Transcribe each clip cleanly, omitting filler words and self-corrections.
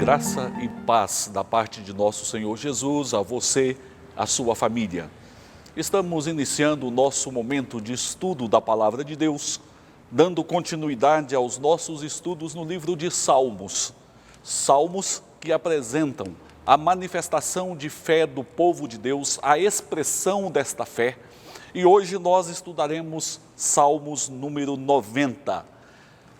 Graça e paz da parte de nosso Senhor Jesus a você, a sua família. Estamos iniciando o nosso momento de estudo da Palavra de Deus, dando continuidade aos nossos estudos no livro de Salmos. Salmos que apresentam a manifestação de fé do povo de Deus, a expressão desta fé. E hoje nós estudaremos Salmos número 90.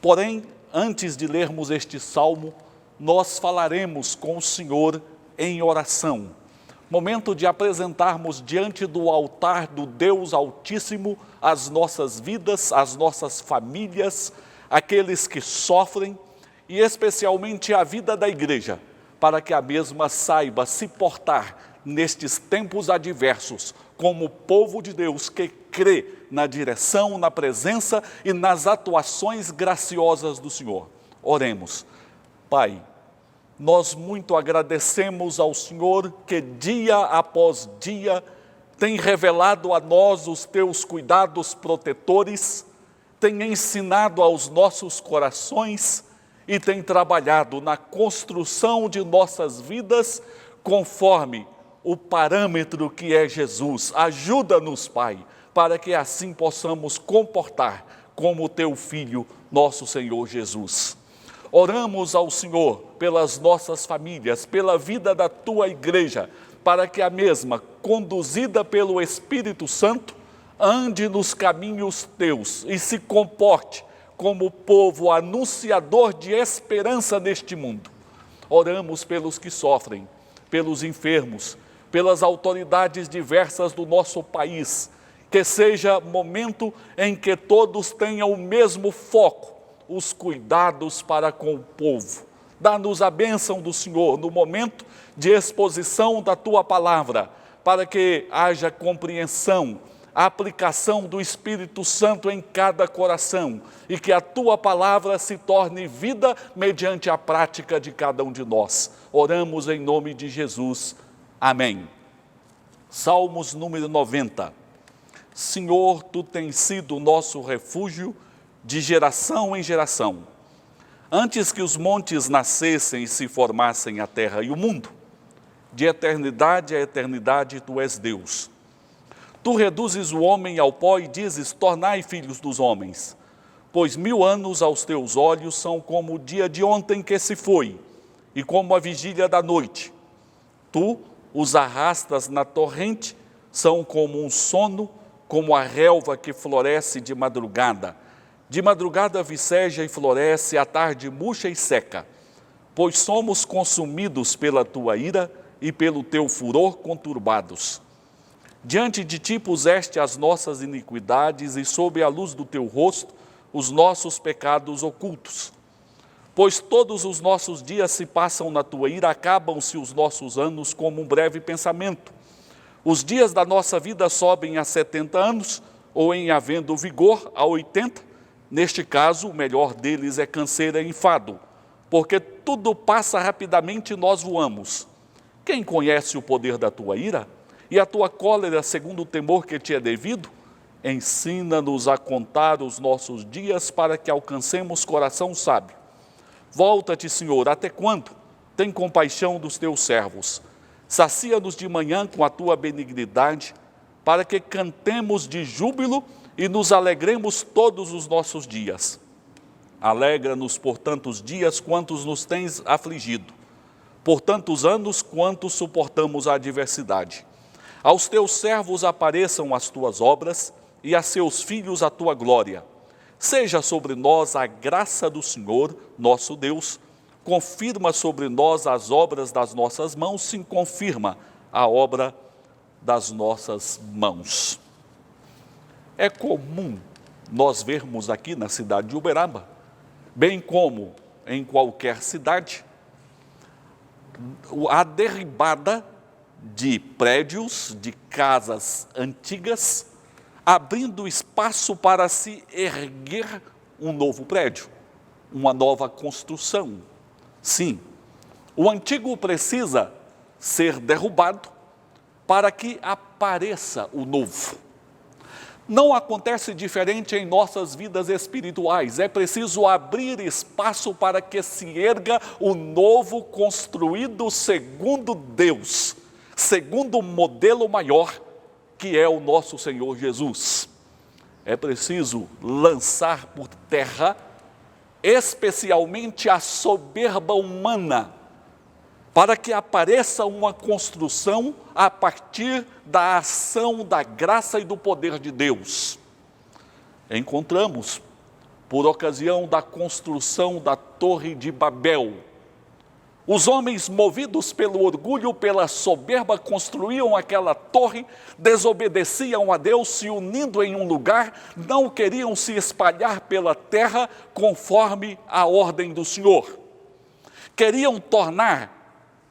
Porém, antes de lermos este salmo, nós falaremos com o Senhor em oração. Momento de apresentarmos diante do altar do Deus Altíssimo as nossas vidas, as nossas famílias, aqueles que sofrem e especialmente a vida da igreja, para que a mesma saiba se portar nestes tempos adversos como povo de Deus que crê na direção, na presença e nas atuações graciosas do Senhor. Oremos. Pai, nós muito agradecemos ao Senhor que dia após dia tem revelado a nós os teus cuidados protetores, tem ensinado aos nossos corações e tem trabalhado na construção de nossas vidas conforme o parâmetro que é Jesus. Ajuda-nos, Pai, para que assim possamos comportar como teu Filho, nosso Senhor Jesus. Oramos ao Senhor pelas nossas famílias, pela vida da tua igreja, para que a mesma, conduzida pelo Espírito Santo, ande nos caminhos teus e se comporte como povo anunciador de esperança neste mundo. Oramos pelos que sofrem, pelos enfermos, pelas autoridades diversas do nosso país, que seja momento em que todos tenham o mesmo foco, os cuidados para com o povo. Dá-nos a bênção do Senhor no momento de exposição da Tua Palavra, para que haja compreensão, a aplicação do Espírito Santo em cada coração e que a Tua Palavra se torne vida mediante a prática de cada um de nós. Oramos em nome de Jesus. Amém. Salmos número 90. Senhor, Tu tens sido o nosso refúgio de geração em geração. Antes que os montes nascessem e se formassem a terra e o mundo, de eternidade a eternidade Tu és Deus. Tu reduzes o homem ao pó e dizes, tornai filhos dos homens, pois 1000 anos aos Teus olhos são como o dia de ontem que se foi, e como a vigília da noite. Tu os arrastas na torrente, são como um sono, como a relva que floresce de madrugada. De madrugada viceja e floresce, à tarde murcha e seca. Pois somos consumidos pela Tua ira e pelo Teu furor conturbados. Diante de Ti puseste as nossas iniquidades e sob a luz do Teu rosto os nossos pecados ocultos. Pois todos os nossos dias se passam na Tua ira, acabam-se os nossos anos como um breve pensamento. Os dias da nossa vida sobem a 70 anos, ou em havendo vigor a 80. Neste caso, o melhor deles é canseira e enfado, porque tudo passa rapidamente e nós voamos. Quem conhece o poder da Tua ira e a Tua cólera segundo o temor que Te é devido? Ensina-nos a contar os nossos dias para que alcancemos coração sábio. Volta-te, Senhor, até quando? Tem compaixão dos Teus servos. Sacia-nos de manhã com a Tua benignidade, para que cantemos de júbilo e nos alegremos todos os nossos dias. Alegra-nos por tantos dias quantos nos tens afligido, por tantos anos quantos suportamos a adversidade. Aos Teus servos apareçam as Tuas obras e a seus filhos a Tua glória. Seja sobre nós a graça do Senhor, nosso Deus, confirma sobre nós as obras das nossas mãos, sim, confirma a obra das nossas mãos. É comum nós vermos aqui na cidade de Uberaba, bem como em qualquer cidade, a derribada de prédios, de casas antigas, abrindo espaço para se erguer um novo prédio, uma nova construção. Sim, o antigo precisa ser derrubado para que apareça o novo. Não acontece diferente em nossas vidas espirituais. É preciso abrir espaço para que se erga o novo construído segundo Deus, segundo o modelo maior, que é o nosso Senhor Jesus. É preciso lançar por terra, especialmente a soberba humana, para que apareça uma construção a partir da ação da graça e do poder de Deus. Encontramos, por ocasião da construção da Torre de Babel, os homens movidos pelo orgulho, pela soberba, construíam aquela torre, desobedeciam a Deus, se unindo em um lugar, não queriam se espalhar pela terra conforme a ordem do Senhor. Queriam tornar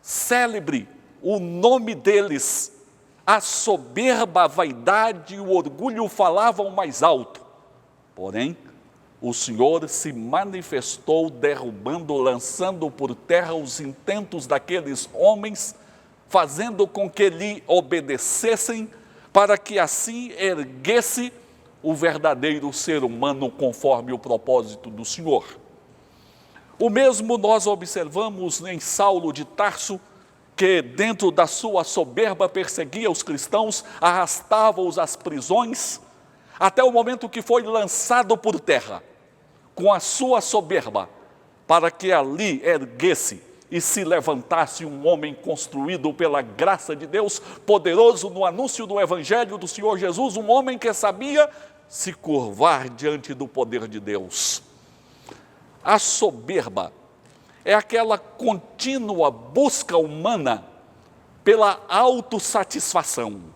célebre o nome deles. A soberba, a vaidade e o orgulho falavam mais alto. Porém, o Senhor se manifestou derrubando, lançando por terra os intentos daqueles homens, fazendo com que lhe obedecessem, para que assim erguesse o verdadeiro ser humano conforme o propósito do Senhor. O mesmo nós observamos em Saulo de Tarso, que dentro da sua soberba perseguia os cristãos, arrastava-os às prisões, até o momento que foi lançado por terra, com a sua soberba, para que ali erguesse e se levantasse um homem construído pela graça de Deus, poderoso no anúncio do Evangelho do Senhor Jesus, um homem que sabia se curvar diante do poder de Deus. A soberba é aquela contínua busca humana pela autossatisfação.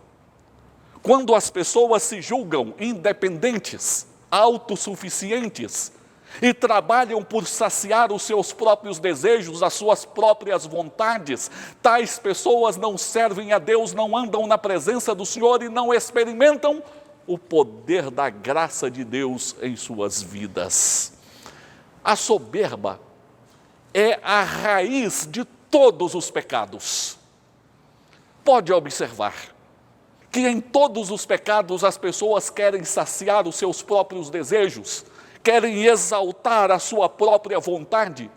Quando as pessoas se julgam independentes, autossuficientes e trabalham por saciar os seus próprios desejos, as suas próprias vontades, tais pessoas não servem a Deus, não andam na presença do Senhor e não experimentam o poder da graça de Deus em suas vidas. A soberba é a raiz de todos os pecados. Pode observar que em todos os pecados as pessoas querem saciar os seus próprios desejos, querem exaltar a sua própria vontade.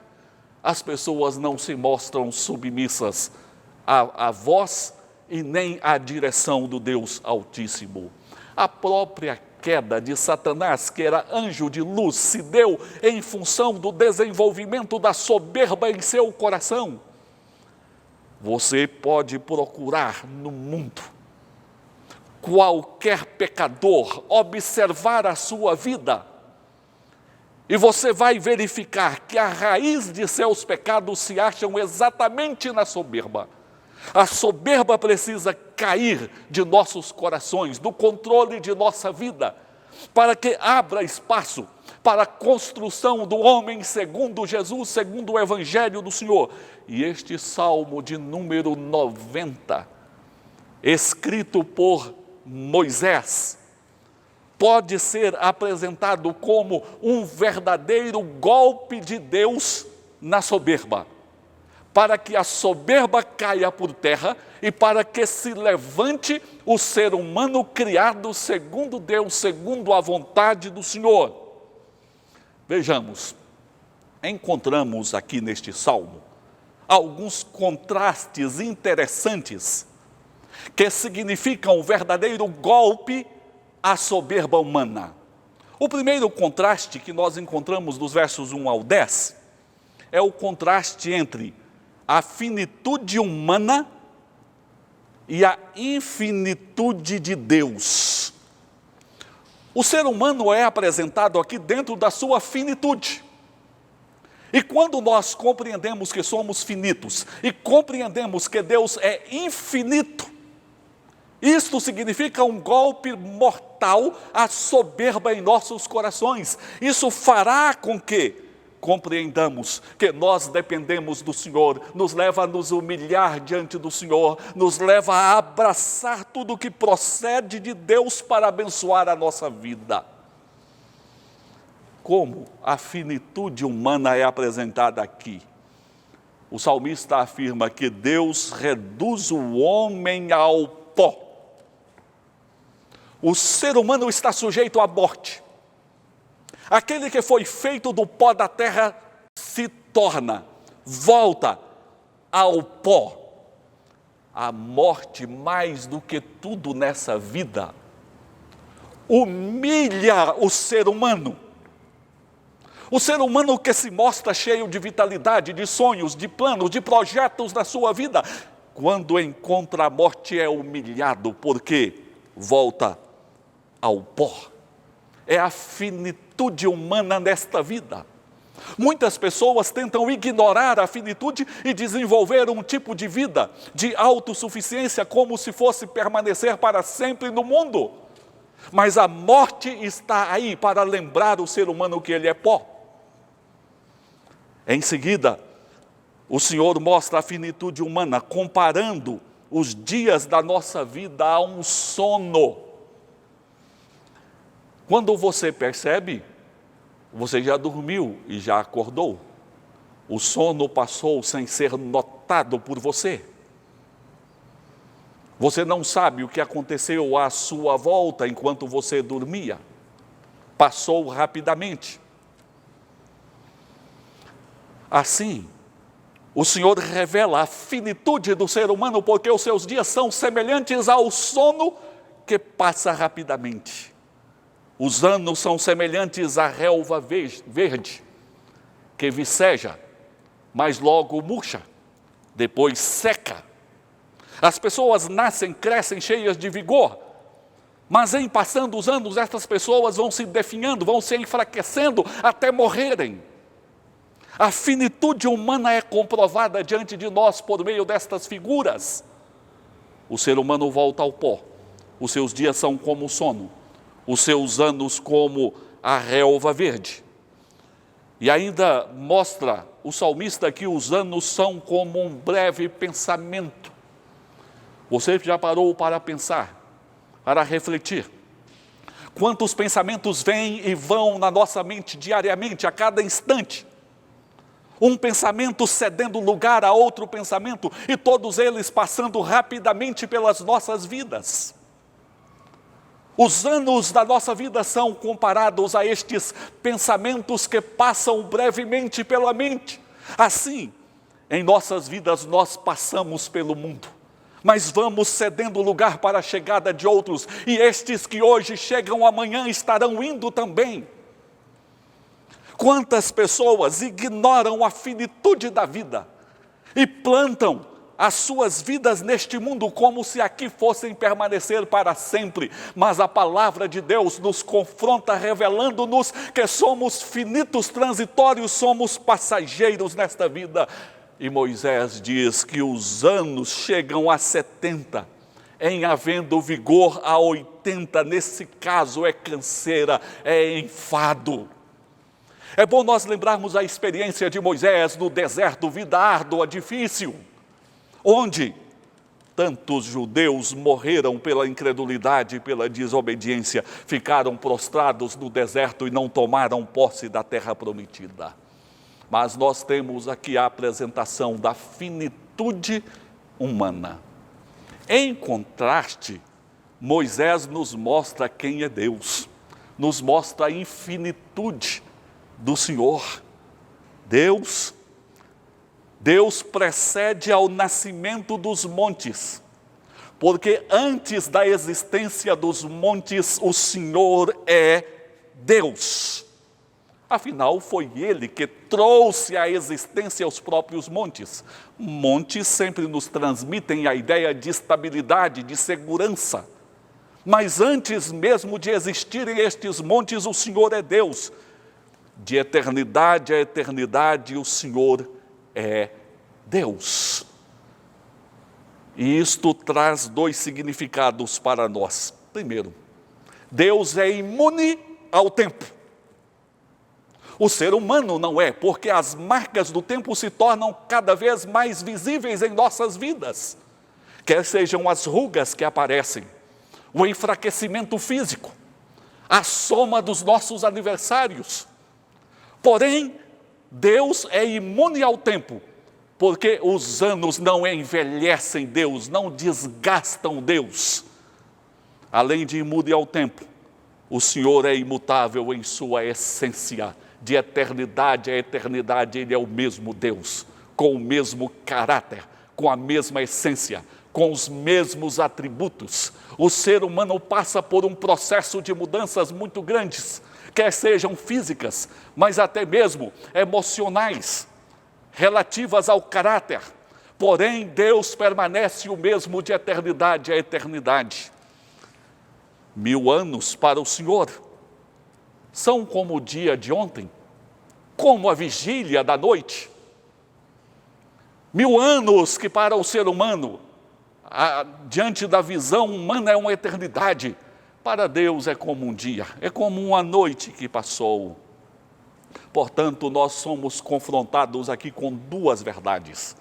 As pessoas não se mostram submissas à voz e nem à direção do Deus Altíssimo. A própria queda de Satanás, que era anjo de luz, se deu em função do desenvolvimento da soberba em seu coração. Você pode procurar no mundo qualquer pecador, observar a sua vida, e você vai verificar que a raiz de seus pecados se acham exatamente na soberba. A soberba precisa cair de nossos corações, do controle de nossa vida, para que abra espaço para a construção do homem segundo Jesus, segundo o Evangelho do Senhor. E este Salmo de número 90, escrito por Moisés, pode ser apresentado como um verdadeiro golpe de Deus na soberba, para que a soberba caia por terra e para que se levante o ser humano criado segundo Deus, segundo a vontade do Senhor. Vejamos, encontramos aqui neste salmo alguns contrastes interessantes que significam o verdadeiro golpe à soberba humana. O primeiro contraste que nós encontramos dos versos 1 ao 10 é o contraste entre a finitude humana e a infinitude de Deus. O ser humano é apresentado aqui dentro da sua finitude. E quando nós compreendemos que somos finitos e compreendemos que Deus é infinito, isto significa um golpe mortal à soberba em nossos corações. Isso fará com que compreendamos que nós dependemos do Senhor, nos leva a nos humilhar diante do Senhor, nos leva a abraçar tudo que procede de Deus para abençoar a nossa vida. Como a finitude humana é apresentada aqui? O salmista afirma que Deus reduz o homem ao pó. o ser humano está sujeito à morte. Aquele que foi feito do pó da terra se torna, volta ao pó. A morte, mais do que tudo nessa vida, humilha o ser humano. O ser humano que se mostra cheio de vitalidade, de sonhos, de planos, de projetos na sua vida, quando encontra a morte é humilhado, porque volta ao pó. É a finitude humana nesta vida. Muitas pessoas tentam ignorar a finitude e desenvolver um tipo de vida de autossuficiência, como se fosse permanecer para sempre no mundo. Mas a morte está aí para lembrar o ser humano que ele é pó. Em seguida, o Senhor mostra a finitude humana, comparando os dias da nossa vida a um sono. Quando você percebe, você já dormiu e já acordou. O sono passou sem ser notado por você. Você não sabe o que aconteceu à sua volta enquanto você dormia. Passou rapidamente. Assim, o Senhor revela a finitude do ser humano, porque os seus dias são semelhantes ao sono que passa rapidamente. Os anos são semelhantes à relva verde, que viceja, mas logo murcha, depois seca. As pessoas nascem, crescem cheias de vigor, mas em passando os anos, estas pessoas vão se definhando, vão se enfraquecendo até morrerem. A finitude humana é comprovada diante de nós por meio destas figuras. O ser humano volta ao pó, os seus dias são como o sono, os seus anos como a relva verde. E ainda mostra o salmista que os anos são como um breve pensamento. Você já parou para pensar, para refletir? Quantos pensamentos vêm e vão na nossa mente diariamente, a cada instante? Um pensamento cedendo lugar a outro pensamento e todos eles passando rapidamente pelas nossas vidas. Os anos da nossa vida são comparados a estes pensamentos que passam brevemente pela mente. Assim, em nossas vidas nós passamos pelo mundo, mas vamos cedendo lugar para a chegada de outros, e estes que hoje chegam amanhã estarão indo também. Quantas pessoas ignoram a finitude da vida e plantam as suas vidas neste mundo como se aqui fossem permanecer para sempre, mas a palavra de Deus nos confronta revelando-nos que somos finitos, transitórios, somos passageiros nesta vida. E Moisés diz que os anos chegam a 70, em havendo vigor a 80, nesse caso é canseira, é enfado. É bom nós lembrarmos a experiência de Moisés no deserto, vida árdua, difícil, onde tantos judeus morreram pela incredulidade e pela desobediência, ficaram prostrados no deserto e não tomaram posse da terra prometida. Mas nós temos aqui a apresentação da finitude humana. Em contraste, Moisés nos mostra quem é Deus, nos mostra a infinitude do Senhor. Deus precede ao nascimento dos montes, porque antes da existência dos montes, o Senhor é Deus. Afinal, foi Ele que trouxe à existência os próprios montes. Montes sempre nos transmitem a ideia de estabilidade, de segurança. Mas antes mesmo de existirem estes montes, o Senhor é Deus. De eternidade a eternidade, o Senhor é Deus. E isto traz dois significados para nós. Primeiro, Deus é imune ao tempo. O ser humano não é, porque as marcas do tempo se tornam cada vez mais visíveis em nossas vidas. Quer sejam as rugas que aparecem, o enfraquecimento físico, a soma dos nossos aniversários. Porém, Deus é imune ao tempo, porque os anos não envelhecem Deus, não desgastam Deus. Além de imude ao tempo, o Senhor é imutável em sua essência. De eternidade a eternidade, Ele é o mesmo Deus, com o mesmo caráter, com a mesma essência, com os mesmos atributos. O ser humano passa por um processo de mudanças muito grandes, quer sejam físicas, mas até mesmo emocionais, relativas ao caráter. Porém, Deus permanece o mesmo de eternidade a eternidade. 1000 anos para o Senhor são como o dia de ontem, como a vigília da noite. 1000 anos que para o ser humano, diante da visão humana, é uma eternidade. Para Deus é como um dia, é como uma noite que passou. Portanto, nós somos confrontados aqui com duas verdades.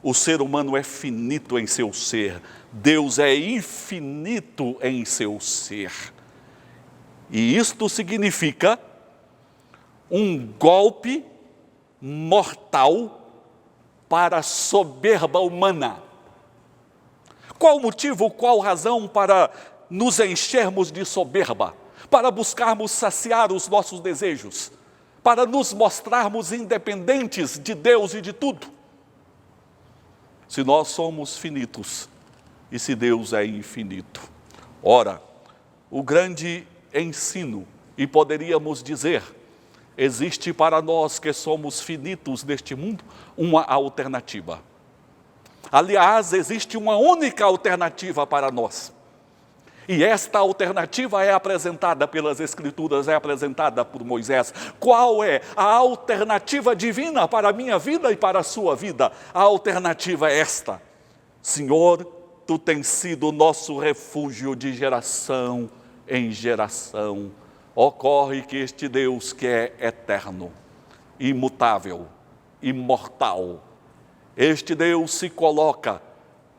O ser humano é finito em seu ser, Deus é infinito em seu ser. E isto significa um golpe mortal para a soberba humana. Qual o motivo, qual razão para nos enchermos de soberba? Para buscarmos saciar os nossos desejos? Para nos mostrarmos independentes de Deus e de tudo? Se nós somos finitos e se Deus é infinito. Ora, o grande ensino, e poderíamos dizer, existe para nós que somos finitos neste mundo, uma alternativa. Aliás, existe uma única alternativa para nós. E esta alternativa é apresentada pelas Escrituras, é apresentada por Moisés. Qual é a alternativa divina para a minha vida e para a sua vida? A alternativa é esta: Senhor, Tu tens sido o nosso refúgio de geração em geração. Ocorre que este Deus que é eterno, imutável, imortal, este Deus se coloca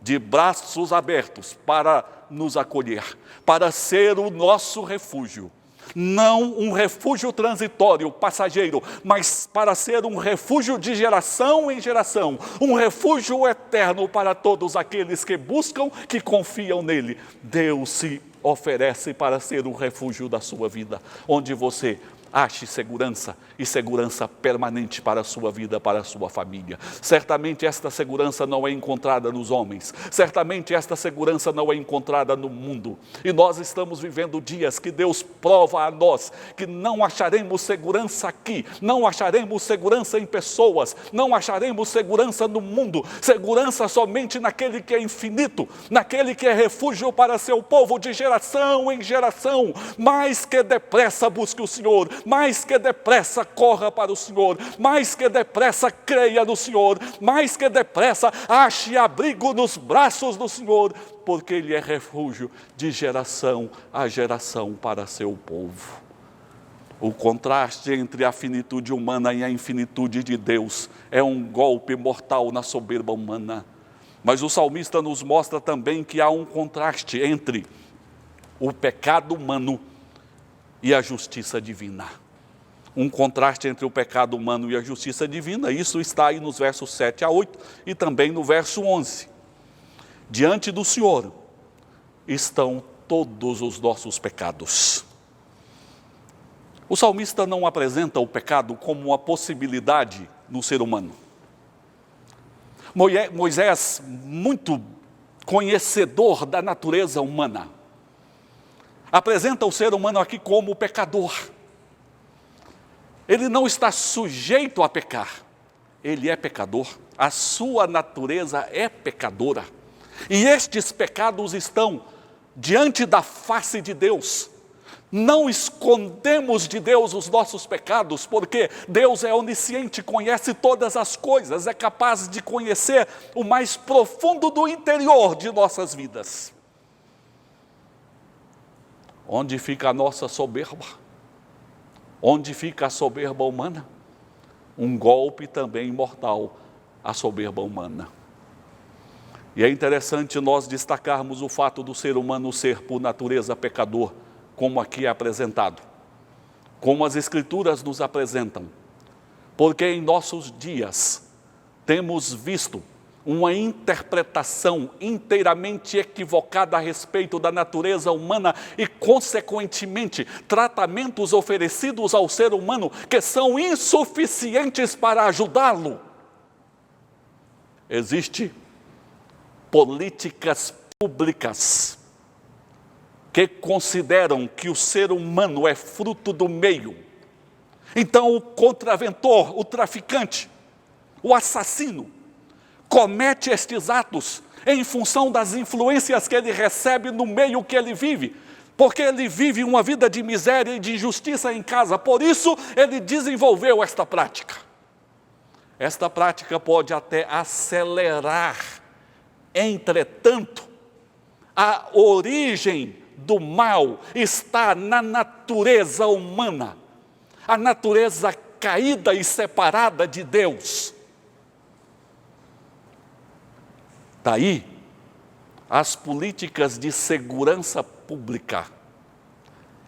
de braços abertos para nos acolher, para ser o nosso refúgio. Não um refúgio transitório, passageiro, mas para ser um refúgio de geração em geração, um refúgio eterno para todos aqueles que buscam, que confiam nele. Deus se oferece para ser o refúgio da sua vida, onde você ache segurança, e segurança permanente para a sua vida, para a sua família. Certamente esta segurança não é encontrada nos homens, certamente esta segurança não é encontrada no mundo. E nós estamos vivendo dias que Deus prova a nós que não acharemos segurança aqui, não acharemos segurança em pessoas, não acharemos segurança no mundo, segurança somente naquele que é infinito, naquele que é refúgio para seu povo de geração em geração. Mais que depressa busque o Senhor, mais que depressa corra para o Senhor, mais que depressa creia no Senhor, mais que depressa ache abrigo nos braços do Senhor, porque Ele é refúgio de geração a geração para seu povo. O contraste entre a finitude humana e a infinitude de Deus é um golpe mortal na soberba humana. Mas o salmista nos mostra também que há um contraste entre o pecado humano e a justiça divina. Um contraste entre o pecado humano e a justiça divina. Isso está aí nos versos 7 a 8 e também no verso 11. Diante do Senhor estão todos os nossos pecados. O salmista não apresenta o pecado como uma possibilidade no ser humano. Moisés, muito conhecedor da natureza humana, apresenta o ser humano aqui como pecador. Ele não está sujeito a pecar, ele é pecador, a sua natureza é pecadora. E estes pecados estão diante da face de Deus. Não escondemos de Deus os nossos pecados, porque Deus é onisciente, conhece todas as coisas, é capaz de conhecer o mais profundo do interior de nossas vidas. Onde fica a nossa soberba? Onde fica a soberba humana? Um golpe também mortal à soberba humana. E é interessante nós destacarmos o fato do ser humano ser por natureza pecador, como aqui é apresentado, como as Escrituras nos apresentam, porque em nossos dias temos visto uma interpretação inteiramente equivocada a respeito da natureza humana e, consequentemente, tratamentos oferecidos ao ser humano que são insuficientes para ajudá-lo. Existem políticas públicas que consideram que o ser humano é fruto do meio. Então, o contraventor, o traficante, o assassino, comete estes atos em função das influências que ele recebe no meio que ele vive, porque ele vive uma vida de miséria e de injustiça em casa. Por isso, ele desenvolveu esta prática. Esta prática pode até acelerar. Entretanto, a origem do mal está na natureza humana, a natureza caída e separada de Deus. Daí, as políticas de segurança pública,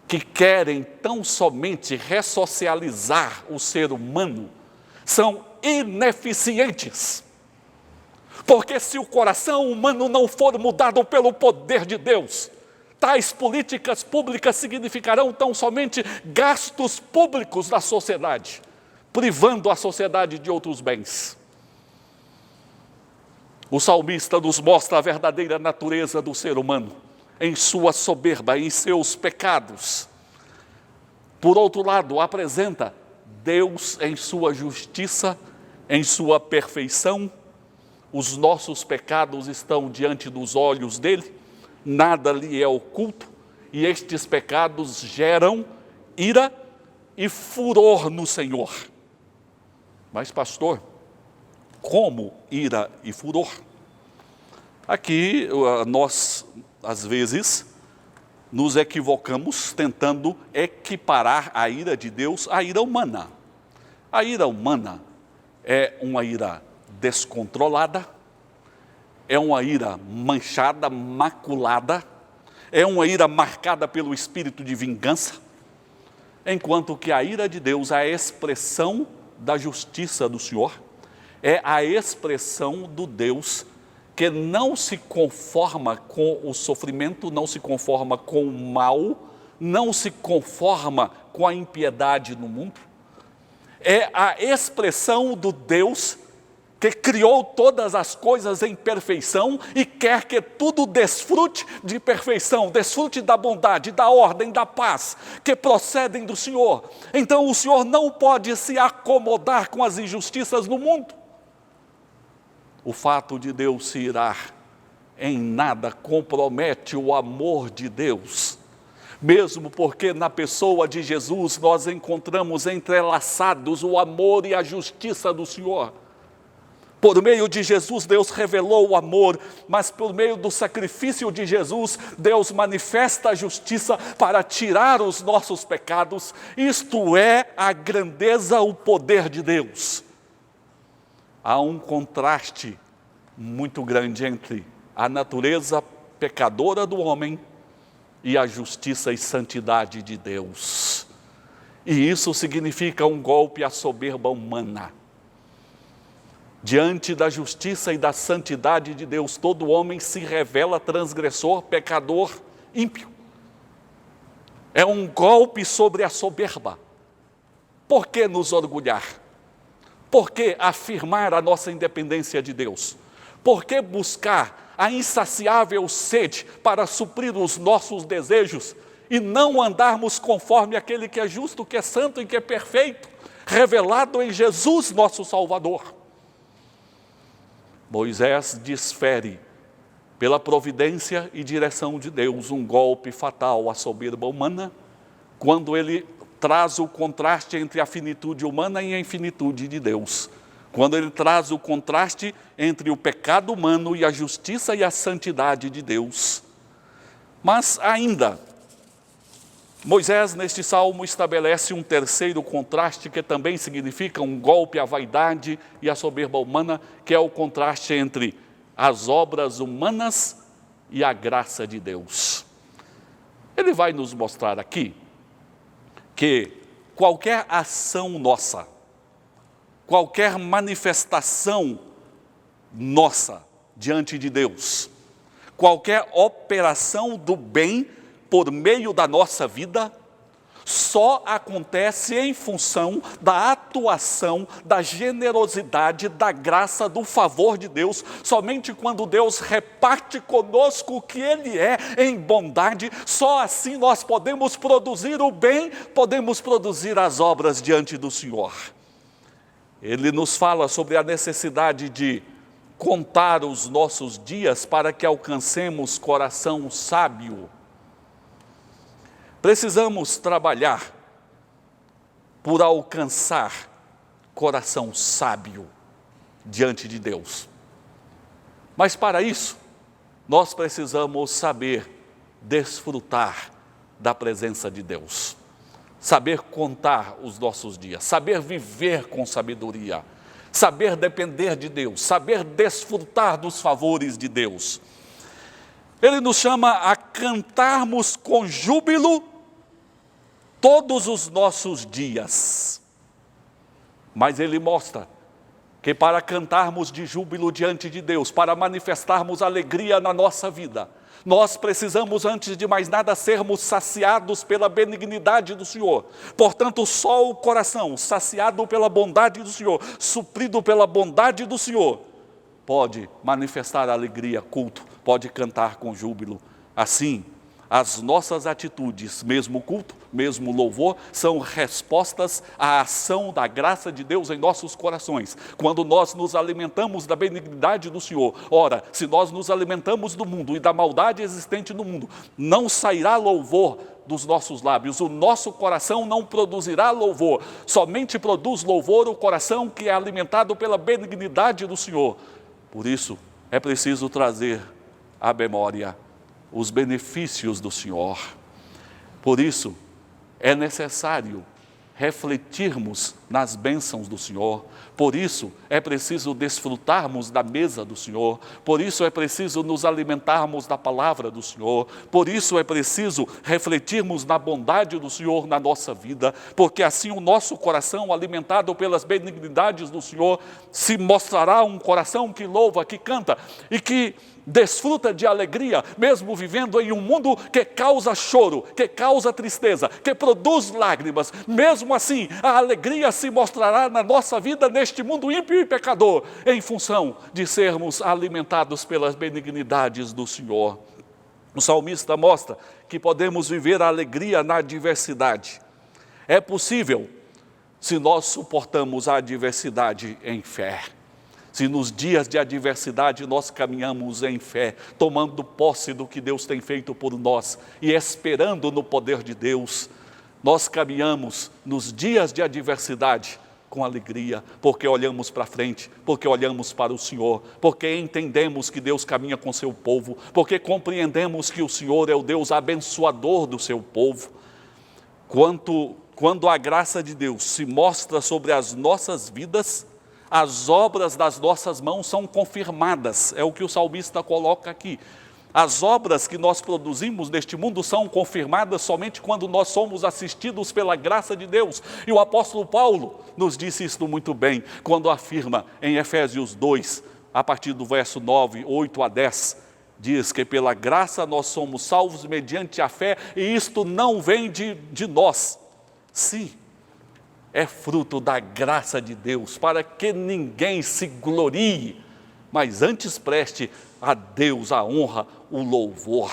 que querem tão somente ressocializar o ser humano, são ineficientes. Porque se o coração humano não for mudado pelo poder de Deus, tais políticas públicas significarão tão somente gastos públicos da sociedade, privando a sociedade de outros bens. O salmista nos mostra a verdadeira natureza do ser humano, em sua soberba, em seus pecados. Por outro lado, apresenta Deus em sua justiça, em sua perfeição. Os nossos pecados estão diante dos olhos dele, nada lhe é oculto, e estes pecados geram ira e furor no Senhor. Mas, pastor, como ira e furor? Aqui nós, às vezes, nos equivocamos tentando equiparar a ira de Deus à ira humana. A ira humana é uma ira descontrolada, é uma ira manchada, maculada, é uma ira marcada pelo espírito de vingança, enquanto que a ira de Deus é a expressão da justiça do Senhor, é a expressão do Deus que não se conforma com o sofrimento, não se conforma com o mal, não se conforma com a impiedade no mundo. É a expressão do Deus que criou todas as coisas em perfeição e quer que tudo desfrute de perfeição, desfrute da bondade, da ordem, da paz, que procedem do Senhor. Então o Senhor não pode se acomodar com as injustiças no mundo. O fato de Deus se irar em nada compromete o amor de Deus, mesmo porque na pessoa de Jesus nós encontramos entrelaçados o amor e a justiça do Senhor. Por meio de Jesus, Deus revelou o amor, mas por meio do sacrifício de Jesus, Deus manifesta a justiça para tirar os nossos pecados. Isto é a grandeza, o poder de Deus. Há um contraste muito grande entre a natureza pecadora do homem e a justiça e santidade de Deus. E isso significa um golpe à soberba humana. Diante da justiça e da santidade de Deus, todo homem se revela transgressor, pecador, ímpio. É um golpe sobre a soberba. Por que nos orgulhar? Por que afirmar a nossa independência de Deus? Por que buscar a insaciável sede para suprir os nossos desejos e não andarmos conforme aquele que é justo, que é santo e que é perfeito, revelado em Jesus, nosso Salvador? Moisés desfere, pela providência e direção de Deus, um golpe fatal à soberba humana, quando ele traz o contraste entre a finitude humana e a infinitude de Deus. Quando ele traz o contraste entre o pecado humano e a justiça e a santidade de Deus. Mas ainda, Moisés, neste salmo, estabelece um terceiro contraste que também significa um golpe à vaidade e à soberba humana, que é o contraste entre as obras humanas e a graça de Deus. Ele vai nos mostrar aqui que qualquer ação nossa, qualquer manifestação nossa diante de Deus, qualquer operação do bem por meio da nossa vida, só acontece em função da atuação, da generosidade, da graça, do favor de Deus. Somente quando Deus reparte conosco o que Ele é em bondade, só assim nós podemos produzir o bem, podemos produzir as obras diante do Senhor. Ele nos fala sobre a necessidade de contar os nossos dias para que alcancemos coração sábio. Precisamos trabalhar por alcançar coração sábio diante de Deus. Mas para isso, nós precisamos saber desfrutar da presença de Deus. Saber contar os nossos dias, saber viver com sabedoria, saber depender de Deus, saber desfrutar dos favores de Deus. Ele nos chama a cantarmos com júbilo todos os nossos dias. Mas Ele mostra que para cantarmos de júbilo diante de Deus, para manifestarmos alegria na nossa vida, nós precisamos, antes de mais nada, sermos saciados pela benignidade do Senhor. Portanto, só o coração saciado pela bondade do Senhor, suprido pela bondade do Senhor, pode manifestar alegria, culto, pode cantar com júbilo. Assim, as nossas atitudes, mesmo culto, mesmo louvor, são respostas à ação da graça de Deus em nossos corações. Quando nós nos alimentamos da benignidade do Senhor, ora, se nós nos alimentamos do mundo e da maldade existente no mundo, não sairá louvor dos nossos lábios, o nosso coração não produzirá louvor, somente produz louvor o coração que é alimentado pela benignidade do Senhor. Por isso, é preciso trazer à memória os benefícios do Senhor. Por isso, é necessário refletirmos nas bênçãos do Senhor. Por isso, é preciso desfrutarmos da mesa do Senhor. Por isso, é preciso nos alimentarmos da palavra do Senhor. Por isso, é preciso refletirmos na bondade do Senhor na nossa vida, porque assim o nosso coração, alimentado pelas benignidades do Senhor, se mostrará um coração que louva, que canta e que desfruta de alegria, mesmo vivendo em um mundo que causa choro, que causa tristeza, que produz lágrimas. Mesmo assim, a alegria se mostrará na nossa vida neste mundo ímpio e pecador, em função de sermos alimentados pelas benignidades do Senhor. O salmista mostra que podemos viver a alegria na adversidade. É possível se nós suportamos a adversidade em fé. Se nos dias de adversidade nós caminhamos em fé, tomando posse do que Deus tem feito por nós e esperando no poder de Deus, nós caminhamos nos dias de adversidade com alegria, porque olhamos para frente, porque olhamos para o Senhor, porque entendemos que Deus caminha com seu povo, porque compreendemos que o Senhor é o Deus abençoador do seu povo. Quando a graça de Deus se mostra sobre as nossas vidas, as obras das nossas mãos são confirmadas, é o que o salmista coloca aqui. As obras que nós produzimos neste mundo são confirmadas somente quando nós somos assistidos pela graça de Deus. E o apóstolo Paulo nos disse isso muito bem, quando afirma em Efésios 2, a partir do verso 9, 8 a 10, diz que pela graça nós somos salvos mediante a fé, e isto não vem de nós. Sim, é fruto da graça de Deus, para que ninguém se glorie, mas antes preste a Deus a honra, o louvor.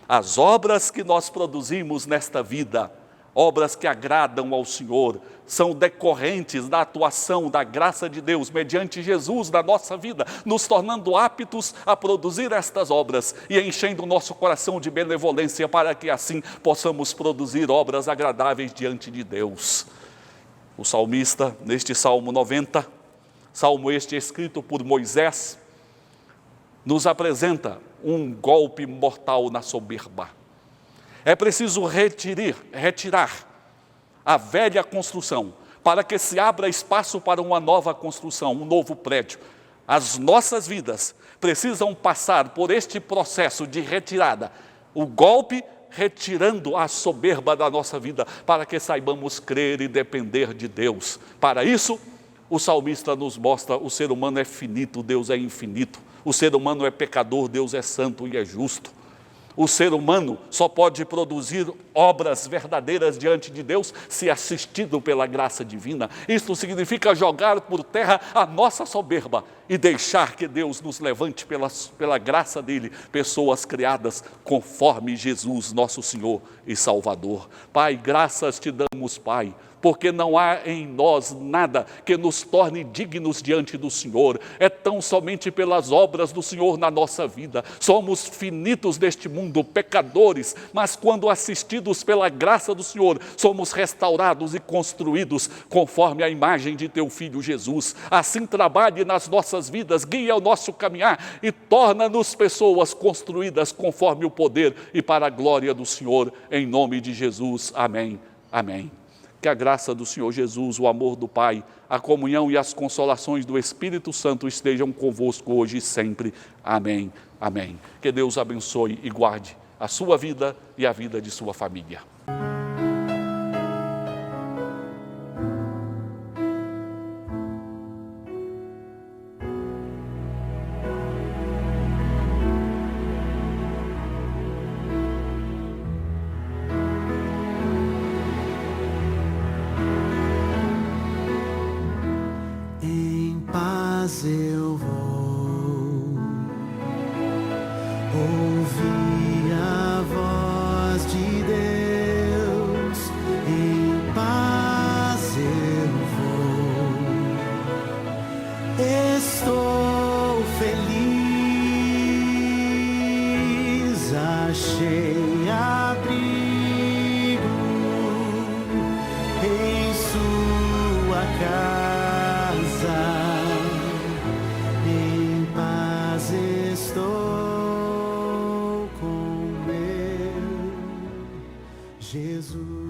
As obras que nós produzimos nesta vida, obras que agradam ao Senhor, são decorrentes da atuação da graça de Deus, mediante Jesus na nossa vida, nos tornando aptos a produzir estas obras e enchendo o nosso coração de benevolência, para que assim possamos produzir obras agradáveis diante de Deus. O salmista, neste Salmo 90, salmo este escrito por Moisés, nos apresenta um golpe mortal na soberba. É preciso retirar a velha construção, para que se abra espaço para uma nova construção, um novo prédio. As nossas vidas precisam passar por este processo de retirada, o golpe retirando a soberba da nossa vida, para que saibamos crer e depender de Deus. Para isso, O salmista nos mostra: o ser humano é finito, Deus é infinito. O ser humano é pecador, Deus é santo e é justo. O ser humano só pode produzir obras verdadeiras diante de Deus se assistido pela graça divina. Isso significa jogar por terra a nossa soberba e deixar que Deus nos levante pela graça dele, pessoas criadas conforme Jesus, nosso Senhor e Salvador. Pai, graças te damos, Pai, porque não há em nós nada que nos torne dignos diante do Senhor. É tão somente pelas obras do Senhor na nossa vida. Somos finitos neste mundo, pecadores, mas quando assistidos pela graça do Senhor, somos restaurados e construídos conforme a imagem de teu Filho Jesus. Assim trabalhe nas nossas vidas, guia o nosso caminhar e torna-nos pessoas construídas conforme o poder e para a glória do Senhor, em nome de Jesus. Amém. Amém. Que a graça do Senhor Jesus, o amor do Pai, a comunhão e as consolações do Espírito Santo estejam convosco hoje e sempre. Amém. Amém. Que Deus abençoe e guarde a sua vida e a vida de sua família. Eu vou ouvir a voz de Deus, em paz eu vou, estou feliz, achei abrigo em sua casa. Estou com meu Jesus.